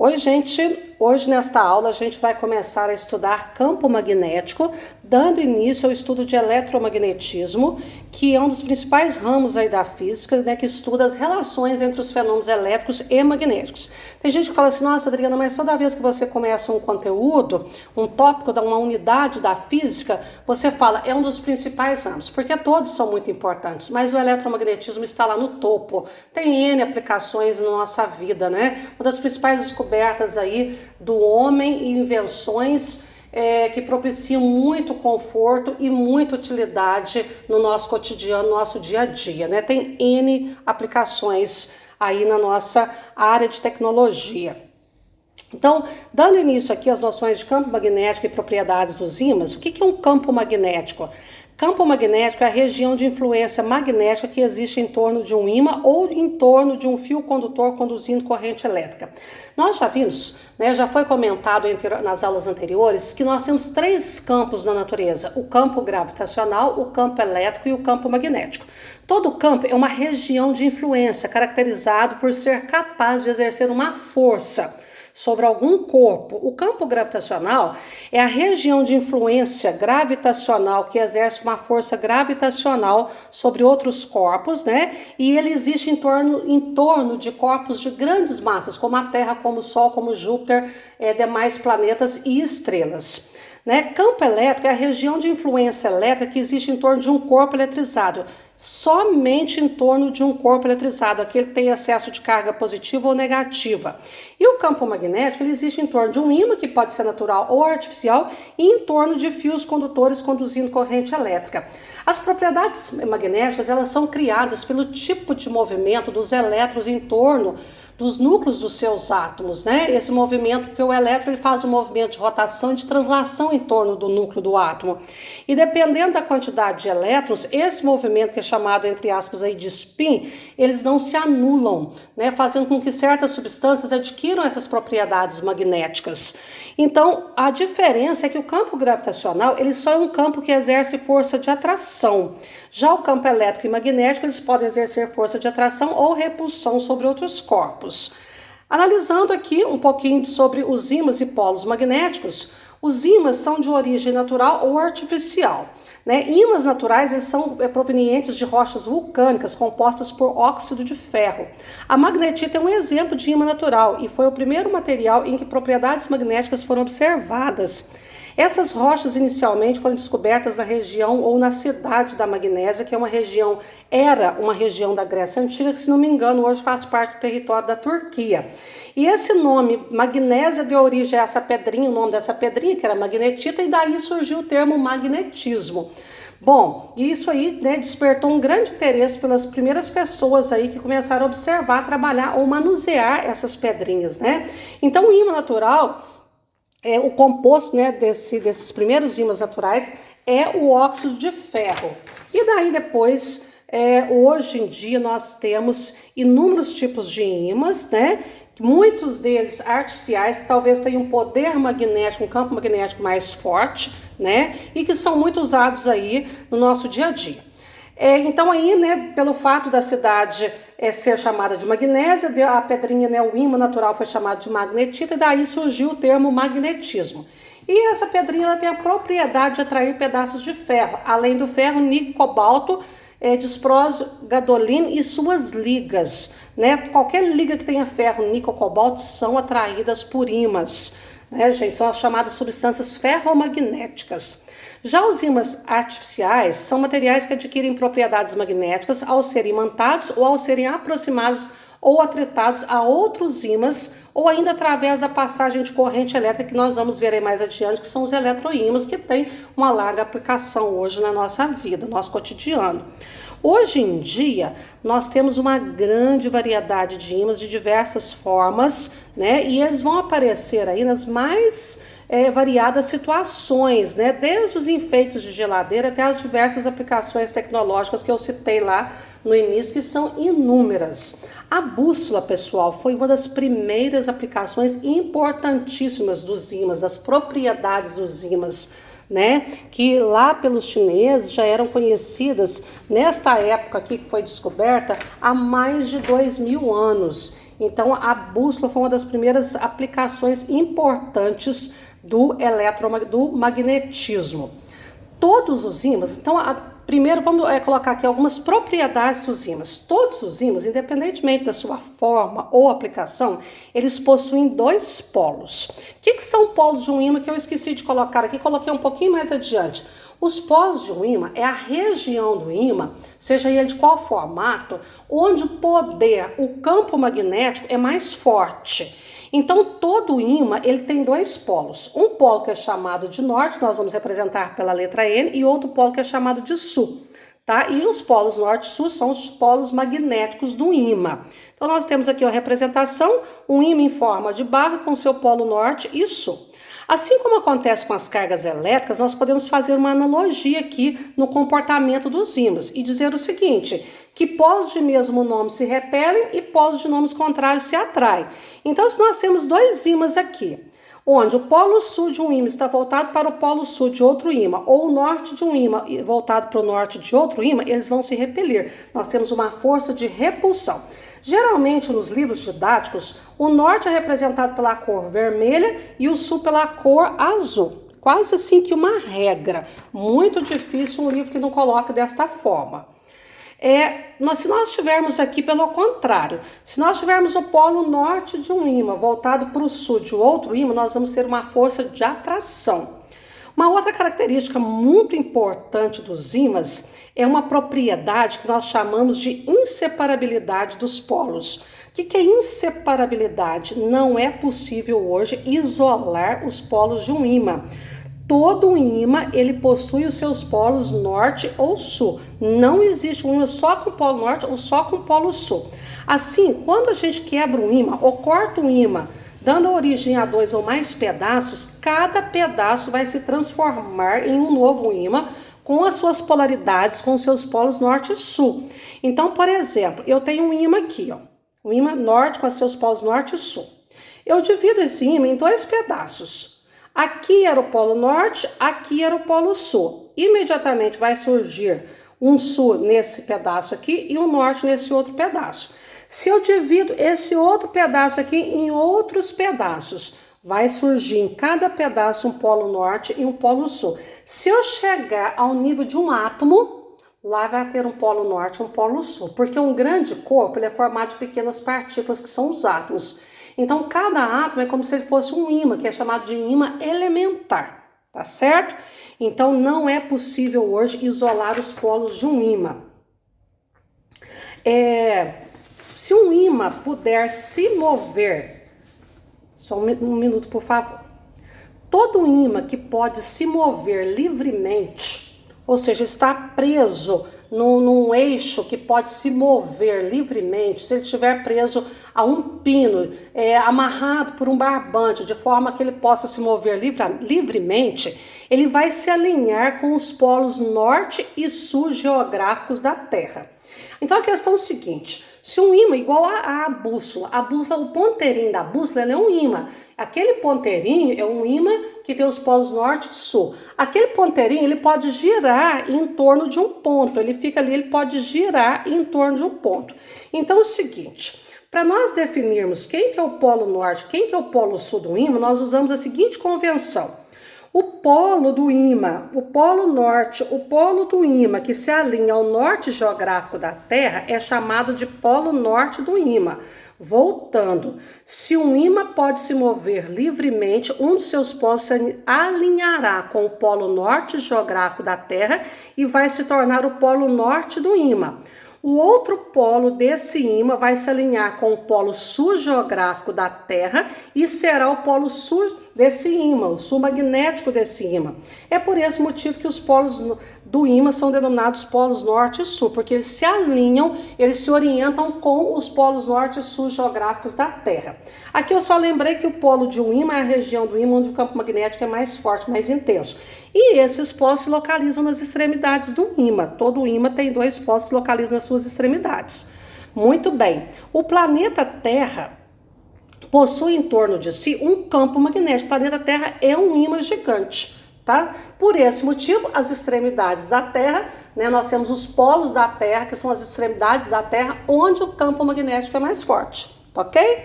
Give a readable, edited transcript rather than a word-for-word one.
Oi, gente! Hoje nesta aula a gente vai começar a estudar campo magnético, dando início ao estudo de eletromagnetismo, que é um dos principais ramos aí da física, né, que estuda as relações entre os fenômenos elétricos e magnéticos. Tem gente que fala assim, nossa, Adriana, mas toda vez que você começa um conteúdo, um tópico, uma unidade da física, você fala, é um dos principais ramos, porque todos são muito importantes, mas o eletromagnetismo está lá no topo. Tem N aplicações na nossa vida, né? Uma das principais descobertas aí do homem e invenções que propiciam muito conforto e muita utilidade no nosso cotidiano, no nosso dia a dia, né? Tem N aplicações aí na nossa área de tecnologia. Então, dando início aqui às noções de campo magnético e propriedades dos ímãs, o que é um campo magnético? Campo magnético é a região de influência magnética que existe em torno de um ímã ou em torno de um fio condutor conduzindo corrente elétrica. Nós já vimos, né, já foi comentado nas aulas anteriores, que nós temos três campos na natureza: o campo gravitacional, o campo elétrico e o campo magnético. Todo campo é uma região de influência caracterizado por ser capaz de exercer uma força sobre algum corpo. O campo gravitacional é a região de influência gravitacional que exerce uma força gravitacional sobre outros corpos, né? E ele existe em torno de corpos de grandes massas, como a Terra, como o Sol, como Júpiter, demais planetas e estrelas. Né? Campo elétrico é a região de influência elétrica que existe em torno de um corpo eletrizado, somente em torno de um corpo eletrizado, aquele que tem excesso de carga positiva ou negativa. E o campo magnético ele existe em torno de um ímã, que pode ser natural ou artificial, e em torno de fios condutores conduzindo corrente elétrica. As propriedades magnéticas elas são criadas pelo tipo de movimento dos elétrons em torno dos núcleos dos seus átomos, né? Esse movimento, porque o elétron ele faz um movimento de rotação e de translação em torno do núcleo do átomo. E dependendo da quantidade de elétrons, esse movimento, que é chamado, entre aspas, aí de spin, eles não se anulam, né? Fazendo com que certas substâncias adquiram essas propriedades magnéticas. Então, a diferença é que o campo gravitacional, ele só é um campo que exerce força de atração. Já o campo elétrico e magnético, eles podem exercer força de atração ou repulsão sobre outros corpos. Analisando aqui um pouquinho sobre os ímãs e polos magnéticos, os ímãs são de origem natural ou artificial. Né? Ímãs naturais eles são provenientes de rochas vulcânicas compostas por óxido de ferro. A magnetita é um exemplo de ímã natural e foi o primeiro material em que propriedades magnéticas foram observadas. Essas rochas inicialmente foram descobertas na região ou na cidade da Magnésia, que era uma região da Grécia Antiga, que se não me engano hoje faz parte do território da Turquia. E esse nome, Magnésia, deu origem a essa pedrinha, o nome dessa pedrinha, que era magnetita, e daí surgiu o termo magnetismo. Bom, isso aí, né, despertou um grande interesse pelas primeiras pessoas aí que começaram a observar, trabalhar ou manusear essas pedrinhas, né? Então, o ímã natural, o composto, né, desses primeiros ímãs naturais é o óxido de ferro. E daí depois, hoje em dia, nós temos inúmeros tipos de ímãs, né? Muitos deles artificiais, que talvez tenham um poder magnético, um campo magnético mais forte, né? E que são muito usados aí no nosso dia a dia. Então aí, né, pelo fato da cidade ser chamada de Magnésia, a pedrinha, né, o ímã natural foi chamado de magnetita, e daí surgiu o termo magnetismo. E essa pedrinha ela tem a propriedade de atrair pedaços de ferro, além do ferro, níquel, cobalto, disprósio, gadolino e suas ligas. Né? Qualquer liga que tenha ferro, níquel, cobalto são atraídas por ímãs. Né, gente? São as chamadas substâncias ferromagnéticas. Já os ímãs artificiais são materiais que adquirem propriedades magnéticas ao serem imantados ou ao serem aproximados ou atritados a outros ímãs, ou ainda através da passagem de corrente elétrica, que nós vamos ver aí mais adiante, que são os eletroímãs, que têm uma larga aplicação hoje na nossa vida, no nosso cotidiano. Hoje em dia, nós temos uma grande variedade de ímãs de diversas formas, né? E eles vão aparecer aí nas mais variadas situações, né? Desde os enfeites de geladeira até as diversas aplicações tecnológicas que eu citei lá no início, que são inúmeras. A bússola, pessoal, foi uma das primeiras aplicações importantíssimas dos ímãs, das propriedades dos ímãs, né, que lá pelos chineses já eram conhecidas nesta época aqui que foi descoberta há mais de 2000 anos. Então a bússola foi uma das primeiras aplicações importantes do magnetismo. Todos os ímãs, então primeiro vamos colocar aqui algumas propriedades dos ímãs. Todos os ímãs, independentemente da sua forma ou aplicação, eles possuem dois polos. O que são polos de um ímã que eu esqueci de colocar aqui, coloquei um pouquinho mais adiante. Os polos de um ímã é a região do ímã, seja ele de qual formato, onde o poder, o campo magnético é mais forte. Então, todo ímã ele tem dois polos. Um polo que é chamado de norte, nós vamos representar pela letra N, e outro polo que é chamado de sul. Tá? E os polos norte e sul são os polos magnéticos do ímã. Então, nós temos aqui uma representação, um ímã em forma de barra com seu polo norte e sul. Assim como acontece com as cargas elétricas, nós podemos fazer uma analogia aqui no comportamento dos ímãs e dizer o seguinte, que polos de mesmo nome se repelem e polos de nomes contrários se atraem. Então, se nós temos dois ímãs aqui, onde o polo sul de um ímã está voltado para o polo sul de outro ímã, ou o norte de um ímã voltado para o norte de outro ímã, eles vão se repelir. Nós temos uma força de repulsão. Geralmente, nos livros didáticos, o norte é representado pela cor vermelha e o sul pela cor azul. Quase assim que uma regra. Muito difícil um livro que não coloca desta forma. Se nós tivermos aqui pelo contrário, se nós tivermos o polo norte de um ímã voltado para o sul de outro ímã, nós vamos ter uma força de atração. Uma outra característica muito importante dos ímãs é uma propriedade que nós chamamos de inseparabilidade dos polos. O que é inseparabilidade? Não é possível hoje isolar os polos de um ímã. Todo ímã ele possui os seus polos norte ou sul. Não existe um ímã só com polo norte ou só com polo sul. Assim, quando a gente quebra um ímã ou corta um ímã, dando origem a dois ou mais pedaços, cada pedaço vai se transformar em um novo ímã com as suas polaridades, com os seus polos norte e sul. Então, por exemplo, eu tenho um ímã aqui, ó, um ímã norte com os seus polos norte e sul. Eu divido esse ímã em dois pedaços. Aqui era o polo norte, aqui era o polo sul. Imediatamente vai surgir um sul nesse pedaço aqui e um norte nesse outro pedaço. Se eu divido esse outro pedaço aqui em outros pedaços, vai surgir em cada pedaço um polo norte e um polo sul. Se eu chegar ao nível de um átomo, lá vai ter um polo norte e um polo sul, porque um grande corpo ele é formado de pequenas partículas que são os átomos. Então, cada átomo é como se ele fosse um ímã, que é chamado de ímã elementar, tá certo? Então, não é possível hoje isolar os polos de um ímã. Se um ímã puder se mover, só um minuto, por favor. Todo ímã que pode se mover livremente, ou seja, está preso num eixo que pode se mover livremente, se ele estiver preso a um pino, amarrado por um barbante, de forma que ele possa se mover livremente, ele vai se alinhar com os polos norte e sul geográficos da Terra. Então a questão é o seguinte, se um ímã igual a bússola, o ponteirinho da bússola é um ímã. Aquele ponteirinho é um ímã que tem os polos norte e sul. Aquele ponteirinho ele pode girar em torno de um ponto, ele fica ali, ele pode girar em torno de um ponto. Então é o seguinte, para nós definirmos quem que é o polo norte, quem que é o polo sul do ímã, nós usamos a seguinte convenção. O polo do ímã, o polo norte, o polo do ímã que se alinha ao norte geográfico da Terra é chamado de polo norte do ímã. Voltando, se um ímã pode se mover livremente, um dos seus polos se alinhará com o polo norte geográfico da Terra e vai se tornar o polo norte do ímã. O outro polo desse ímã vai se alinhar com o polo sul geográfico da Terra e será o polo sul desse ímã, o sul magnético desse ímã. É por esse motivo que os polos do ímã são denominados polos norte e sul, porque eles se alinham, eles se orientam com os polos norte e sul geográficos da Terra. Aqui eu só lembrei que o polo de um ímã é a região do ímã onde o campo magnético é mais forte, mais intenso. E esses polos se localizam nas extremidades do ímã. Todo ímã tem dois polos que se localizam nas suas extremidades. Muito bem. O planeta Terra possui em torno de si um campo magnético. O planeta Terra é um ímã gigante, tá? Por esse motivo, as extremidades da Terra, nós temos os polos da Terra, que são as extremidades da Terra, onde o campo magnético é mais forte. tá ok?